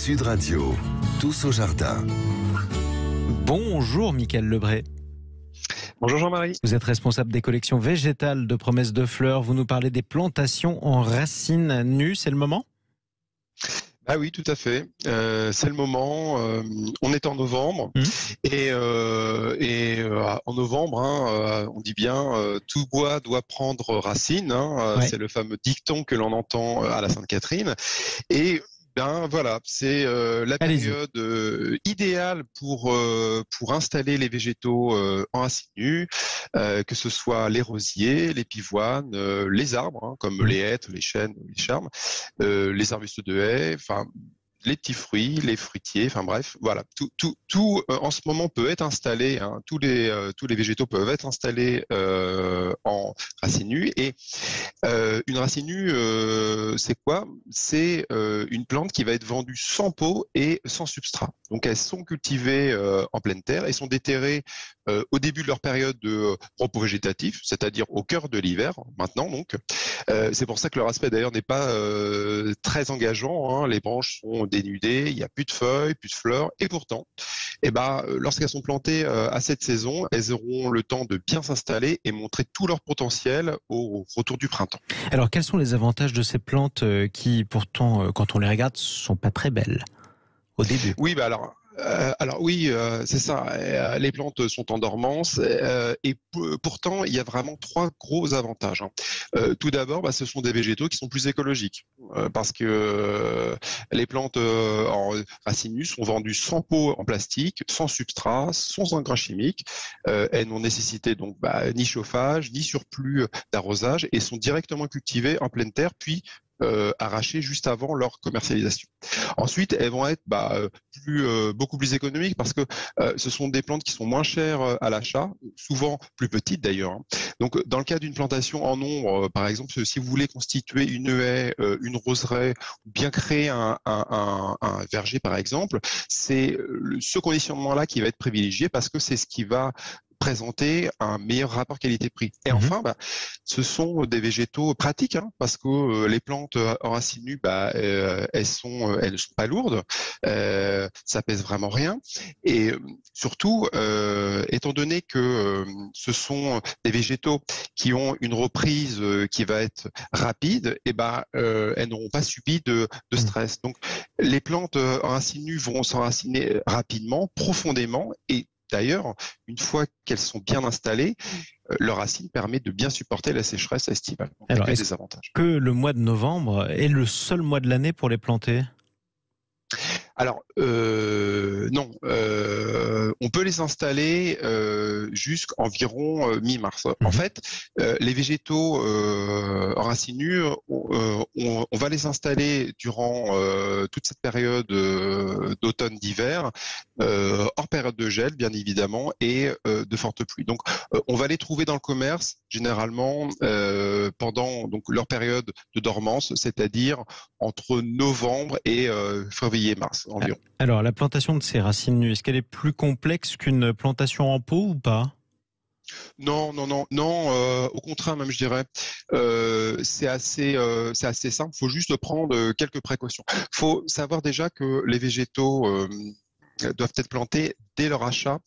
Sud Radio, tous au jardin. Bonjour Mickaël Lebré. Bonjour Jean-Marie. Vous êtes responsable des collections végétales de Promesse de Fleurs. Vous nous parlez des plantations en racines nues, c'est le moment ? Ah oui, tout à fait. C'est le moment. On est en novembre et en novembre, on dit bien tout bois doit prendre racine. Ouais. C'est le fameux dicton que l'on entend à la Sainte-Catherine. Et ben voilà, c'est la période idéale pour installer les végétaux en racines nues, que ce soit les rosiers, les pivoines, les arbres comme les hêtres, les chênes, les charmes, les arbustes de haies, enfin les petits fruits, les fruitiers, enfin bref, voilà, tout en ce moment peut être installé. Tous les végétaux peuvent être installés en racines nues. Et une racine nue, c'est quoi ? C'est une plante qui va être vendue sans pot et sans substrat. Donc elles sont cultivées en pleine terre et sont déterrées au début de leur période de repos végétatif, c'est-à-dire au cœur de l'hiver, maintenant donc. C'est pour ça que leur aspect d'ailleurs n'est pas très engageant. Les branches sont dénudées, il n'y a plus de feuilles, plus de fleurs, et pourtant, lorsqu'elles sont plantées à cette saison, elles auront le temps de bien s'installer et montrer tout leur potentiel au retour du printemps. Alors quels sont les avantages de ces plantes qui pourtant, quand on les regarde, sont pas très belles au début ? Oui, c'est ça. Les plantes sont en dormance et pourtant, il y a vraiment trois gros avantages. Tout d'abord, ce sont des végétaux qui sont plus écologiques parce que les plantes en racines nues sont vendues sans pot en plastique, sans substrat, sans engrais chimiques. Elles n'ont nécessité donc ni chauffage, ni surplus d'arrosage et sont directement cultivées en pleine terre, puis arrachées juste avant leur commercialisation. Ensuite, elles vont être beaucoup plus économiques parce que ce sont des plantes qui sont moins chères à l'achat, souvent plus petites d'ailleurs. Donc, dans le cas d'une plantation en nombre, par exemple, si vous voulez constituer une haie, une roseraie, ou bien créer un verger, par exemple, c'est ce conditionnement-là qui va être privilégié parce que c'est ce qui va présenter un meilleur rapport qualité-prix. Et enfin, ce sont des végétaux pratiques, parce que les plantes en racines nues, elles ne sont pas lourdes, ça pèse vraiment rien. Et surtout, étant donné que ce sont des végétaux qui ont une reprise qui va être rapide, elles n'auront pas subi de stress. Donc, les plantes en racines nues vont s'enraciner rapidement, profondément, et d'ailleurs, une fois qu'elles sont bien installées, leur racine permet de bien supporter la sécheresse estivale. Donc, alors, il y a est-ce des avantages. que le mois de novembre est le seul mois de l'année pour les planter ? Alors, non, on peut les installer jusqu'environ mi-mars. En fait, les végétaux en racines nues, on va les installer durant toute cette période d'automne-d'hiver, hors période de gel, bien évidemment, et de fortes pluies. Donc, on va les trouver dans le commerce, généralement, pendant donc leur période de dormance, c'est-à-dire entre novembre et février-mars environ. Alors, la plantation de ces racines nues, est-ce qu'elle est plus complexe qu'une plantation en pot ou pas ? Non, au contraire même, je dirais. C'est assez simple. Il faut juste prendre quelques précautions. Il faut savoir déjà que les végétaux doivent être plantés dès leur achat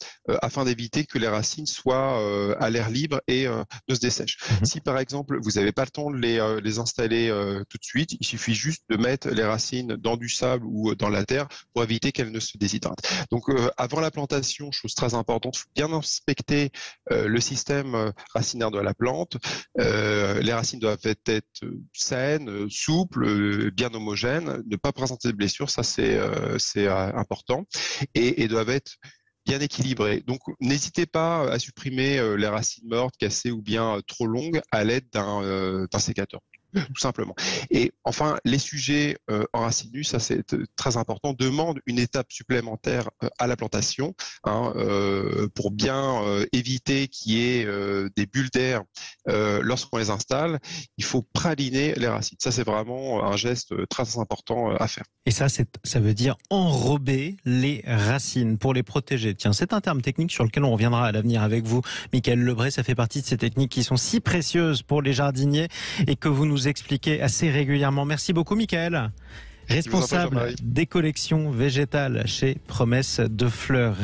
afin d'éviter que les racines soient à l'air libre et ne se dessèchent. Si par exemple vous n'avez pas le temps de les installer tout de suite, il suffit juste de mettre les racines dans du sable ou dans la terre pour éviter qu'elles ne se déshydratent. Donc avant la plantation, chose très importante, il faut bien inspecter le système racinaire de la plante. Les racines doivent être saines, souples, bien homogènes, ne pas présenter de blessures, ça c'est important, et doivent être bien équilibré. Donc, n'hésitez pas à supprimer les racines mortes, cassées ou bien trop longues à l'aide d'un sécateur, tout simplement. Et enfin, les sujets en racines nues, ça c'est très important, demandent une étape supplémentaire à la plantation pour bien éviter qu'il y ait des bulles d'air lorsqu'on les installe. Il faut praliner les racines. Ça, c'est vraiment un geste très important à faire. Et ça veut dire enrober les racines pour les protéger. Tiens, c'est un terme technique sur lequel on reviendra à l'avenir avec vous, Mickaël Lebré. Ça fait partie de ces techniques qui sont si précieuses pour les jardiniers et que vous nous expliquez assez régulièrement. Merci beaucoup, Mickaël. Responsable des collections végétales chez Promesse de Fleurs.